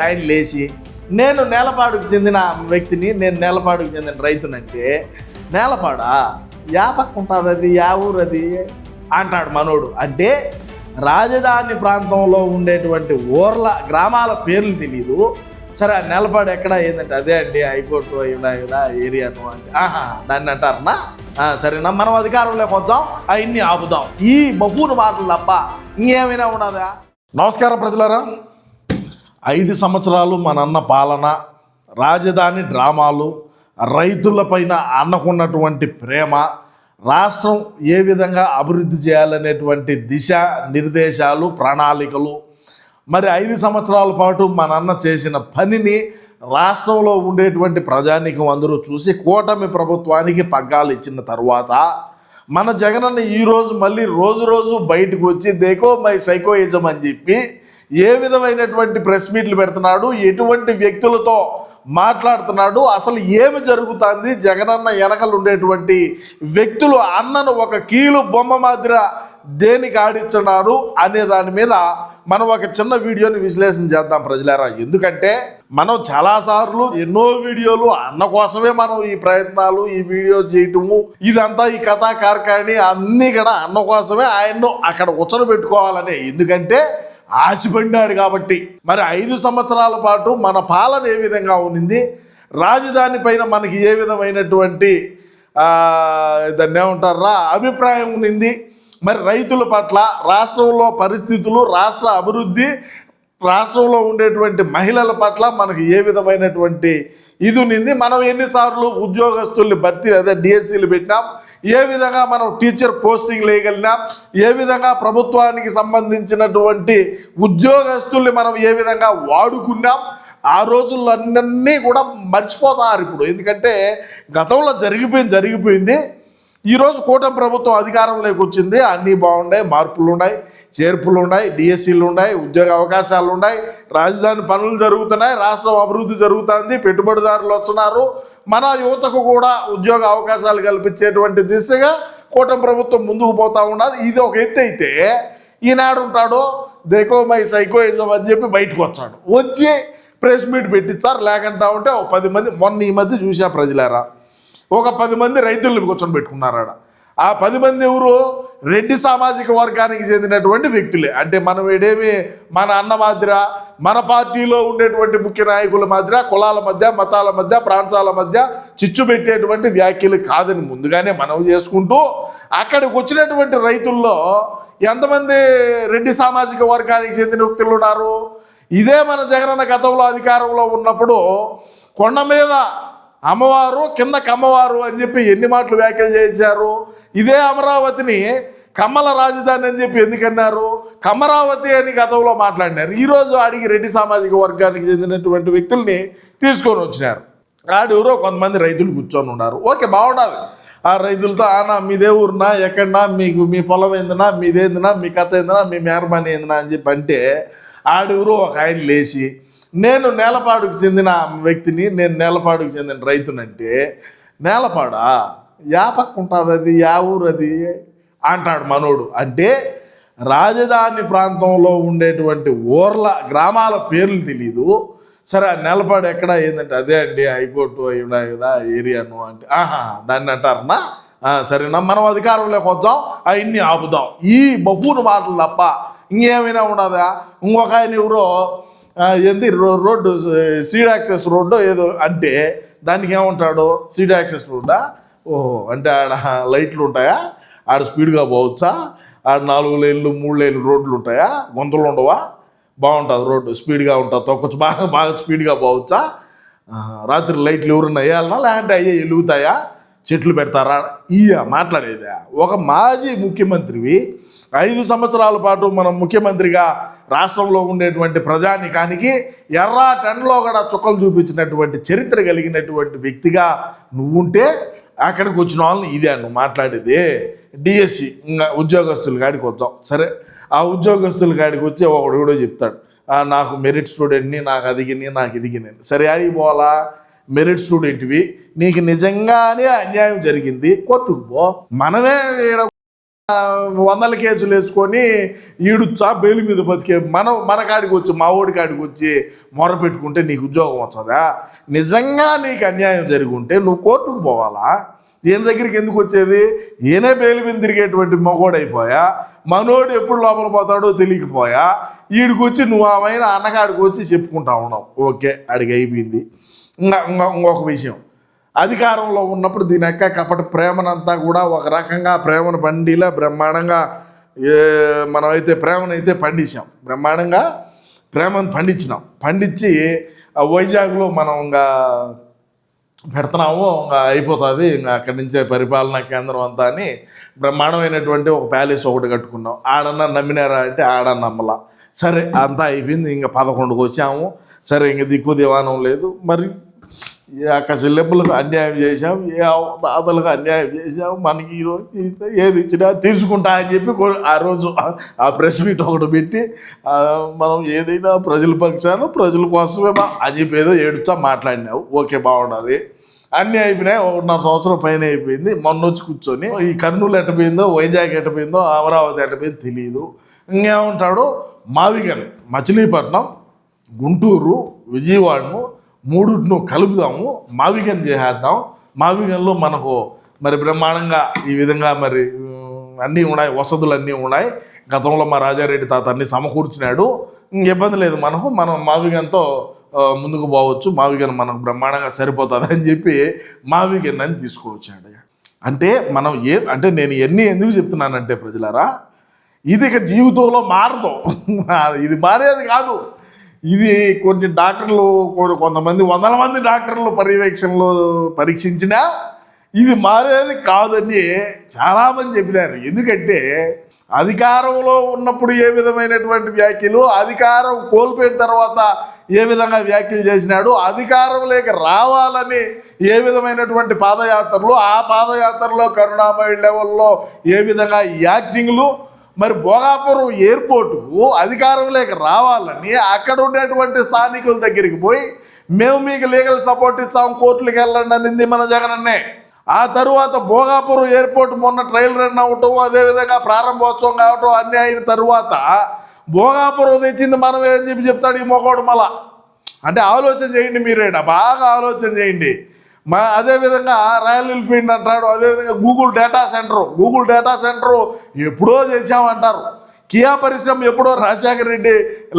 ఆయన లేచి నేను నేలపాడుకు చెందిన వ్యక్తిని, నేను నేలపాడుకు చెందిన రైతునంటే నేలపాడా యా పక్క ఉంటుంది, అది యా ఊరు అది అంటాడు మనోడు. అంటే రాజధాని ప్రాంతంలో ఉండేటువంటి ఊర్ల గ్రామాల పేర్లు తెలియదు. సరే నేలపాడు ఎక్కడ ఏంటంటే అదే అండి హైకోర్టు ఇలా ఏరియాను అంటే దాన్ని అంటారన్నా. సరేనా, మనం అధికారంలోకి వద్దాం, అవన్నీ ఆపుదాం. ఈ బహును మాటలు తప్ప ఇంకేమైనా ఉండదా? నమస్కారం ప్రజలారా. 5 సంవత్సరాలు మన అన్న పాలన, రాజధాని డ్రామాలు, రైతులపైన అన్నకున్నటువంటి ప్రేమ, రాష్ట్రం ఏ విధంగా అభివృద్ధి చేయాలనేటువంటి దిశ నిర్దేశాలు, ప్రణాళికలు, మరి 5 సంవత్సరాల పాటు మన అన్న చేసిన పనిని రాష్ట్రంలో ఉండేటువంటి ప్రజానీకం అందరూ చూసి కూటమి ప్రభుత్వానికి పగ్గాలు ఇచ్చిన తర్వాత మన జగనన్న ఈరోజు మళ్ళీ రోజు బయటకు వచ్చి దేకో మై సైకోయిజం అని చెప్పి ఏ విధమైనటువంటి ప్రెస్ మీట్లు పెడుతున్నాడు, ఎటువంటి వ్యక్తులతో మాట్లాడుతున్నాడు, అసలు ఏమి జరుగుతుంది, జగనన్న వెనకలు ఉండేటువంటి వ్యక్తులు అన్నను ఒక కీలు బొమ్మ మాదిర దేనికి ఆడించున్నాడు అనే దాని మీద మనం ఒక చిన్న వీడియోని విశ్లేషణ చేద్దాం ప్రజలారా. ఎందుకంటే మనం చాలాసార్లు ఎన్నో వీడియోలు అన్న కోసమే మనం ఈ ప్రయత్నాలు, ఈ వీడియో చేయటము, ఇదంతా ఈ కథా కార్కాణి అన్నీ కూడా అన్న కోసమే ఆయన్ను అక్కడ కూర్చోబెట్టుకోవాలనే. ఎందుకంటే ఆశపడినాడు కాబట్టి. మరి 5 సంవత్సరాల పాటు మన పాలన ఏ విధంగా ఉన్నింది, రాజధాని పైన మనకి ఏ విధమైనటువంటి దాన్ని ఏమంటారా అభిప్రాయం ఉన్నింది, మరి రైతుల పట్ల, రాష్ట్రంలో పరిస్థితులు, రాష్ట్ర అభివృద్ధి, రాష్ట్రంలో ఉండేటువంటి మహిళల పట్ల మనకు ఏ విధమైనటువంటి ఇది ఉన్నింది, మనం ఎన్నిసార్లు ఉద్యోగస్తుల్ని భర్తీ డిఎస్సీలు పెట్టినాం, ఏ విధంగా మనం టీచర్ పోస్టింగ్ వేయగలిగినాం, ఏ విధంగా ప్రభుత్వానికి సంబంధించినటువంటి ఉద్యోగస్తుల్ని మనం ఏ విధంగా వాడుకున్నాం, ఆ రోజుల్లో అన్నీ కూడా మర్చిపోతారు ఇప్పుడు. ఎందుకంటే గతంలో జరిగిపోయింది. ఈరోజు కూటమి ప్రభుత్వం అధికారంలోకి వచ్చింది, అన్నీ బాగున్నాయి, మార్పులు ఉన్నాయి, చేర్పులు ఉన్నాయి, డిఎస్సీలు ఉన్నాయి, ఉద్యోగ అవకాశాలు ఉన్నాయి, రాజధాని పనులు జరుగుతున్నాయి, రాష్ట్రం అభివృద్ధి జరుగుతుంది, పెట్టుబడిదారులు వస్తున్నారు, మన యువతకు కూడా ఉద్యోగ అవకాశాలు కల్పించేటువంటి దిశగా కూటమి ప్రభుత్వం ముందుకు పోతూ ఉన్నది. ఇది ఒక ఎత్తు అయితే, ఈనాడు ఉంటాడు దేకో మై సైకోయిజం అని చెప్పి బయటకు వచ్చి ప్రెస్ మీట్ పెట్టించారు. లేకుండా ఉంటే ఒక 10 మంది, మొన్న ఈ మధ్య చూసా ప్రజలారా, ఒక 10 మంది రైతులను కూర్చొని పెట్టుకున్నారు ఆడ. ఆ 10 మంది ఎవరు? రెడ్డి సామాజిక వర్గానికి చెందినటువంటి వ్యక్తులే. అంటే మనం ఏడేమి మన అన్న మాదిర, మన పార్టీలో ఉండేటువంటి ముఖ్య నాయకుల మాదిర కులాల మధ్య, మతాల మధ్య, ప్రాంతాల మధ్య చిచ్చు పెట్టేటువంటి వ్యాఖ్యలు కాదని ముందుగానే మనం చేసుకుంటూ, అక్కడికి వచ్చినటువంటి రైతుల్లో ఎంతమంది రెడ్డి సామాజిక వర్గానికి చెందిన వ్యక్తులు ఉన్నారు? ఇదే మన జగనన్న గతంలో అధికారంలో ఉన్నప్పుడు కొండ మీద అమ్మవారు కింద కమ్మవారు అని చెప్పి ఎన్ని మాటలు వ్యాఖ్యలు చేయించారు. ఇదే అమరావతిని కమ్మల రాజధాని అని చెప్పి ఎందుకన్నారు, కమ్మరావతి అని గతంలో మాట్లాడినారు. ఈరోజు ఆడికి రెడ్డి సామాజిక వర్గానికి చెందినటువంటి వ్యక్తుల్ని తీసుకొని వచ్చినారు. ఆడెవరో కొంతమంది రైతులు కూర్చొని ఉన్నారు. ఓకే, బాగుండాలి. ఆ రైతులతో ఆనా మీదే ఊరునా, ఎక్కడన్నా, మీకు మీ పొలం ఏందినా, మీదేందినా, మీ కథ ఏందినా, మీ మేరమాని ఏందినా అని చెప్పి అంటే ఆడెవరో ఒక ఆయన లేచి నేను నేలపాడుకు చెందిన వ్యక్తిని, నేను నేలపాడుకు చెందిన రైతునంటే నేలపాడా యా పక్క ఉంటుంది, అది యా ఊరు అది అంటాడు మనోడు. అంటే రాజధాని ప్రాంతంలో ఉండేటువంటి ఊర్ల గ్రామాల పేర్లు తెలీదు. సరే నేలపాడు ఎక్కడ ఏంటంటే అదే అండి హైకోర్టు ఇలా ఏరియాను అంటే దాన్ని అంటారన్నా. సరేనా, మనం అధికారంలోకి వద్దాం, అవన్నీ ఆపుదాం. ఈ బహును మాటలు తప్ప ఇంకేమైనా ఉండదా? ఇంకొక ఆయన ఎవరో ఏంది రోడ్డు సీడ్ యాక్సెస్ రోడ్డు ఏదో అంటే దానికి ఏమంటాడు, సీడ్ యాక్సెస్ రోడ్డా, ఓహో అంటే ఆడ లైట్లు ఉంటాయా, ఆడ స్పీడ్గా పోవచ్చా, ఆడ 4 లేన్లు 3 లేన్లు రోడ్లు ఉంటాయా, గుంతలు ఉండవా, బాగుంటుంది రోడ్డు, స్పీడ్గా ఉంటుంది, తొక్కొచ్చు, బాగా స్పీడ్గా పోవచ్చా, రాత్రి లైట్లు ఎవరున్నా వేయాలన్నా లేదంటే అయ్యే వెలుగుతాయా, చెట్లు పెడతారా, మాట్లాడేదా? ఒక మాజీ ముఖ్యమంత్రివి 5 సంవత్సరాల పాటు మనం ముఖ్యమంత్రిగా రాష్ట్రంలో ఉండేటువంటి ప్రజానికానికి ఎర్రా టెండలో కూడా చుక్కలు చూపించినటువంటి చరిత్ర కలిగినటువంటి వ్యక్తిగా నువ్వుంటే అక్కడికి వచ్చిన వాళ్ళని ఇదే నువ్వు మాట్లాడేది. డిఎస్సి ఇంకా ఉద్యోగస్తుల కాడికి వద్దాం. సరే, ఆ ఉద్యోగస్తుల కాడికి వచ్చి ఒకడు కూడా చెప్తాడు, నాకు మెరిట్ స్టూడెంట్ని, నాకు అదిగిని, నాకు ఇదిగిని. సరే, ఆడికి పోవాలా? మెరిట్ స్టూడెంట్వి, నీకు నిజంగానే అన్యాయం జరిగింది, కోర్టుకు పో. మనమే వందల కేసులు వేసుకొని ఈడుచ్చా బెయిల్ మీద బతికే మన కాడికి వచ్చి మా ఓడి కాడికి వచ్చి మొర పెట్టుకుంటే నీకు ఉద్యోగం వచ్చదా? నిజంగా నీకు అన్యాయం జరిగి ఉంటే నువ్వు కోర్టుకు పోవాలా? ఈయన దగ్గరికి ఎందుకు వచ్చేది? ఈయనే బెయిల్ మీద తిరిగేటువంటి మొగోడైపోయా, మనోడు ఎప్పుడు లోపల పోతాడో తెలియకపోయా, ఈడికి వచ్చి నువ్వు ఆమెన అన్నకాడికి వచ్చి చెప్పుకుంటా ఉన్నావు. ఓకే, అడిగి అయిపోయింది. ఇంకొక విషయం, అధికారంలో ఉన్నప్పుడు దీని యొక్క కపట ప్రేమనంతా కూడా ఒక రకంగా ప్రేమను పండిలా బ్రహ్మాండంగా మనమైతే ప్రేమనైతే పండించాం, బ్రహ్మాండంగా ప్రేమను పండించి వైజాగ్లో మనం ఇంకా పెడుతున్నాము, ఇంకా అయిపోతుంది, ఇంకా అక్కడి నుంచే పరిపాలనా కేంద్రం అంతా అని బ్రహ్మాండమైనటువంటి ఒక ప్యాలెస్ ఒకటి కట్టుకున్నాం. ఆడన్నా నమ్మినారా అంటే ఆడన్నా నమ్మలా. సరే అంతా అయిపోయింది, ఇంకా 11కు వచ్చాము. సరే ఇంక దిక్కు దివానం లేదు. మరి అక్క చెల్లెప్పులకు అన్యాయం చేశాం, తాతలకు అన్యాయం చేశాం, మనకి ఈరోజు ఇస్తే ఏది ఇచ్చినా తీసుకుంటా అని చెప్పి ఆ రోజు ఆ ప్రెస్ మీట్ ఒకటి పెట్టి మనం ఏదైనా ప్రజల పక్షాన ప్రజల కోసమే అని చెప్పి ఏదో ఏడుచా మాట్లాడినావు. ఓకే, బాగుండదు. అన్నీ అయిపోయినాయి. 1.5 సంవత్సరం పైన అయిపోయింది. మొన్న వచ్చి కూర్చొని ఈ కర్నూలు ఎట్టపోయిందో, వైజాగ్ ఎట్టపోయిందో, అమరావతి ఎట్టపోయిందో తెలియదు. ఇంకేమంటాడు, మావిగన్ మచిలీపట్నం, గుంటూరు, విజయవాడను 3 కలుపుదాము, మావిగన్ చేసేద్దాం. మావిగన్లో మనకు మరి బ్రహ్మాండంగా ఈ విధంగా మరి అన్నీ ఉన్నాయి, వసతులు అన్నీ ఉన్నాయి. గతంలో మా రాజారెడ్డి తాత అన్నీ సమకూర్చినాడు. ఇబ్బంది లేదు మనకు, మనం మావిగన్తో ముందుకు పోవచ్చు, మావిగన్ మనకు బ్రహ్మాండంగా సరిపోతుంది అని చెప్పి మావిగన్ అని తీసుకువచ్చాడు. అంటే మనం అంటే నేను ఎందుకు చెప్తున్నానంటే ప్రజలారా, ఇది ఇక జీవితంలో మారదు, ఇది మారేది కాదు. ఇది కొన్ని డాక్టర్లు, కొంతమంది 100 మంది డాక్టర్లు పర్యవేక్షణలో పరీక్షించినా ఇది మారేది కాదని చాలామంది చెప్పినారు. ఎందుకంటే అధికారంలో ఉన్నప్పుడు ఏ విధమైనటువంటి వ్యాఖ్యలు, అధికారం కోల్పోయిన తర్వాత ఏ విధంగా వ్యాఖ్యలు చేసినాడు, అధికారం లేక రావాలని ఏ విధమైనటువంటి పాదయాత్రలు, ఆ పాదయాత్రలో కరుణామయ లెవెల్లో ఏ విధంగా యాక్టింగ్లు, మరి భోగాపురం ఎయిర్పోర్టుకు అధికారం లేక రావాలని అక్కడ ఉండేటువంటి స్థానికుల దగ్గరికి పోయి మేము మీకు లీగల్ సపోర్ట్ ఇస్తాం, కోర్టులకు వెళ్ళండి అనింది మన జగనన్నే. ఆ తరువాత భోగాపురం ఎయిర్పోర్ట్ మొన్న ట్రయల్ రన్ అవటం, అదేవిధంగా ప్రారంభోత్సవం కావటం అన్నీ అయిన తరువాత భోగాపురం తెచ్చింది మనమే అని చెప్పి చెప్తాడు ఈ మొగోడు. మళ్ళా అంటే ఆలోచన చేయండి, మీరేడా బాగా ఆలోచన చేయండి. అదేవిధంగా రాయల్ ఎన్ఫీల్డ్ అంటాడు, అదేవిధంగా గూగుల్ డేటా సెంటరు ఎప్పుడో చేశామంటారు. కియా పరిశ్రమ ఎప్పుడో రాజశేఖర రెడ్డి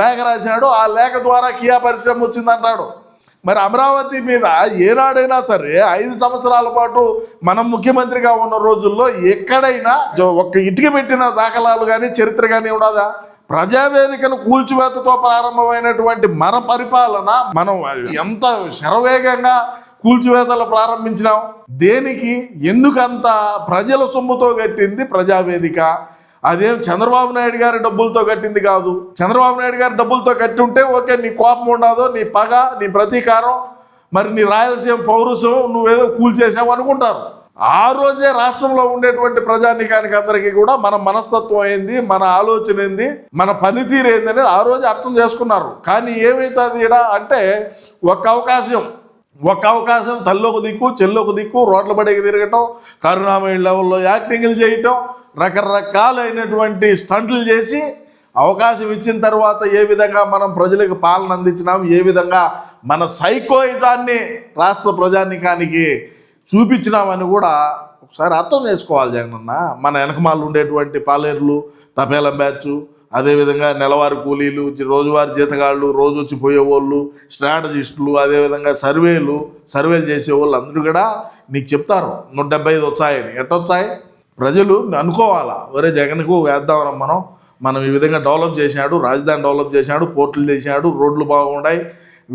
లేఖ రాశాడు, ఆ లేఖ ద్వారా కియా పరిశ్రమ వచ్చిందంటాడు. మరి అమరావతి మీద ఏనాడైనా సరే 5 సంవత్సరాల పాటు మనం ముఖ్యమంత్రిగా ఉన్న రోజుల్లో ఎక్కడైనా ఒక్క ఇటుక పెట్టిన దాఖలాలు కానీ చరిత్ర కానీ ఉన్నదా? ప్రజావేదికను కూల్చివేతతో ప్రారంభమైనటువంటి మన పరిపాలన మనం ఎంత శరవేగంగా కూల్చివేతలు ప్రారంభించినాం. దేనికి? ఎందుకంత ప్రజల సొమ్ముతో కట్టింది ప్రజావేదిక. అదేం చంద్రబాబు నాయుడు గారి డబ్బులతో కట్టింది కాదు. చంద్రబాబు నాయుడు గారి డబ్బులతో కట్టి ఉంటే ఓకే, నీ కోపం ఉండదు, నీ పగ, నీ ప్రతీకారం, మరి నీ రాయలసీమ పౌరుషం నువ్వేదో కూల్చేసావు అనుకుంటారు. ఆ రోజే రాష్ట్రంలో ఉండేటువంటి ప్రజానీకానికి అందరికీ కూడా మన మనస్తత్వం ఏంది, మన ఆలోచన ఏంది, మన పనితీరు ఏంది ఆ రోజే అర్థం చేసుకున్నారు. కానీ ఏమవుతుంది ఈడ అంటే ఒక్క అవకాశం తల్లోకి దిక్కు చెల్లోకి దిక్కు రోడ్ల బడికి తిరగటం, కరుణామయ లెవెల్లో యాక్టింగ్లు చేయటం, రకరకాలైనటువంటి స్టంట్లు చేసి అవకాశం ఇచ్చిన తర్వాత ఏ విధంగా మనం ప్రజలకు పాలన అందించినాం, ఏ విధంగా మన సైకోయిజాన్ని రాష్ట్ర ప్రజానీకానికి చూపించినామని కూడా ఒకసారి అర్థం చేసుకోవాలి జగనన్న. మన వెనకమాలు ఉండేటువంటి పాలేరులు, తపేలం బ్యాచ్, అదేవిధంగా నెలవారి కూలీలు, రోజువారీ జీతగాళ్ళు, రోజు వచ్చి పోయేవాళ్ళు, స్ట్రాటజిస్టులు, అదేవిధంగా సర్వేలు చేసేవాళ్ళు అందరూ కూడా నీకు చెప్తారు 175 వచ్చాయని. ఎట్టొచ్చాయి? ప్రజలు అనుకోవాలా, ఒరే జగన్కు వేద్దామని మనం ఈ విధంగా డెవలప్ చేసినాడు, రాజధాని డెవలప్ చేసినాడు, పోర్టులు చేసినాడు, రోడ్లు బాగున్నాయి,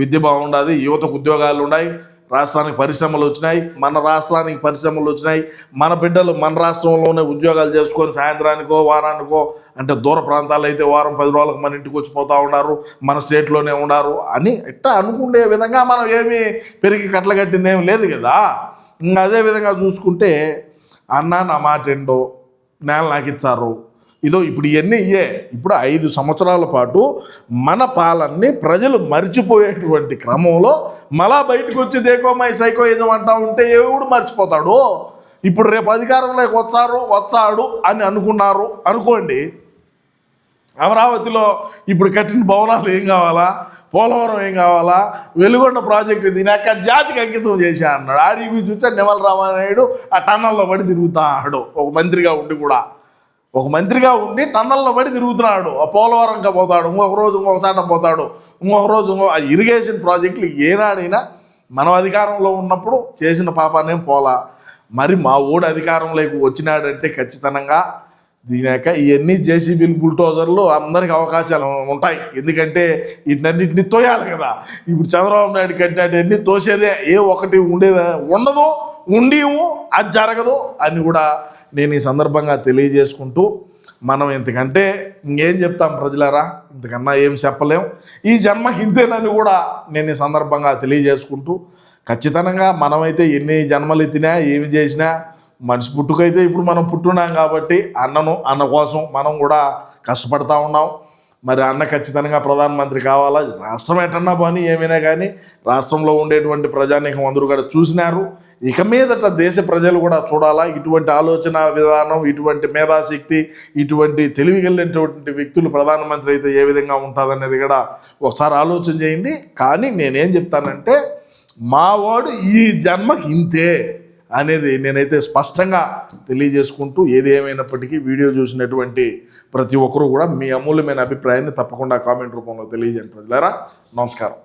విద్య బాగుండదు, యువతకు ఉద్యోగాలు ఉన్నాయి, రాష్ట్రానికి పరిశ్రమలు వచ్చినాయి, మన రాష్ట్రానికి పరిశ్రమలు వచ్చినాయి, మన బిడ్డలు మన రాష్ట్రంలోనే ఉద్యోగాలు చేసుకొని సాయంత్రానికో వారానికో, అంటే దూర ప్రాంతాలు అయితే వారం 10 రోజులకు మన ఇంటికి వచ్చిపోతూ ఉన్నారు, మన స్టేట్లోనే ఉన్నారు అని ఇట్లా అనుకునే విధంగా మనం ఏమీ పెరిగి కట్టలు ఏమి లేదు కదా. అదేవిధంగా చూసుకుంటే అన్న నా మాట ఏంటో నేల నాకు ఇచ్చారు, ఇదో ఇప్పుడు ఇవన్నీ ఇప్పుడు 5 సంవత్సరాల పాటు మన పాలన్ని ప్రజలు మర్చిపోయేటువంటి క్రమంలో మళ్ళా బయటకు వచ్చి దేకోమై సైకోయిజం అంటా ఉంటే ఎవడు మర్చిపోతాడు? ఇప్పుడు రేపు అధికారంలోకి వచ్చాడు అని అనుకున్నారు అనుకోండి, అమరావతిలో ఇప్పుడు కట్టిన భవనాలు ఏం కావాలా, పోలవరం ఏం కావాలా, వెలుగొండ ప్రాజెక్టు దీని జాతికి అంకితం చేశా అన్నాడు. ఆడికి చూస్తే నిమ్మల రామానాయుడు ఆ టన్నల్లో పడి తిరుగుతాడు. ఒక మంత్రిగా ఉండి టన్నల్లో పడి తిరుగుతున్నాడు. ఆ పోలవరంగా పోతాడు, ఇంకొక రోజు ఇంకొక చాట పోతాడు, ఇంకొక రోజు ఆ ఇరిగేషన్ ప్రాజెక్టులు ఏనాడైనా మనం అధికారంలో ఉన్నప్పుడు చేసిన పాపానేం పోలా. మరి మా ఊడు అధికారంలోకి వచ్చినాడంటే ఖచ్చితంగా దీనిక ఇవన్నీ జేసీబీలు బుల్టోజర్లు అందరికి అవకాశాలు ఉంటాయి. ఎందుకంటే వీటినన్నింటినీ తోయాలి కదా. ఇప్పుడు చంద్రబాబు నాయుడు కట్టినట్టు అన్నీ తోసేదే, ఏ ఒకటి ఉండదు, అది జరగదు అని కూడా నేను ఈ సందర్భంగా తెలియజేసుకుంటూ, మనం ఇంతకంటే ఇంకేం చెప్తాం ప్రజలారా, ఇంతకన్నా ఏం చెప్పలేం. ఈ జన్మకి ఇంతేనని కూడా నేను ఈ సందర్భంగా తెలియజేసుకుంటూ, ఖచ్చితంగా మనమైతే ఎన్ని జన్మలు ఎత్తినా ఏమి చేసినా మనిషి పుట్టుకైతే ఇప్పుడు మనం పుట్టున్నాం కాబట్టి అన్న కోసం మనం కూడా కష్టపడతా ఉన్నాం. మరి అన్న ఖచ్చితంగా ప్రధానమంత్రి కావాలా. రాష్ట్రం ఎటన్నా పని ఏమైనా కానీ రాష్ట్రంలో ఉండేటువంటి ప్రజానీకం అందరూ కూడా చూసినారు. ఇక మీదట దేశ ప్రజలు కూడా చూడాలా. ఇటువంటి ఆలోచన విధానం, ఇటువంటి మేధాశక్తి, ఇటువంటి తెలివిగలిగినటువంటి వ్యక్తులు ప్రధానమంత్రి అయితే ఏ విధంగా ఉంటుందనేది కూడా ఒకసారి ఆలోచన చేయండి. కానీ నేనేం చెప్తానంటే, మావాడు ఈ జన్మకి ఇంతే అనేది నేనైతే స్పష్టంగా తెలియజేసుకుంటూ, ఏది ఏమైనప్పటికీ వీడియో చూసినటువంటి ప్రతి ఒక్కరూ కూడా మీ అమూల్యమైన అభిప్రాయాన్ని తప్పకుండా కామెంట్ రూపంలో తెలియజేయండి ప్రజలారా. నమస్కారం.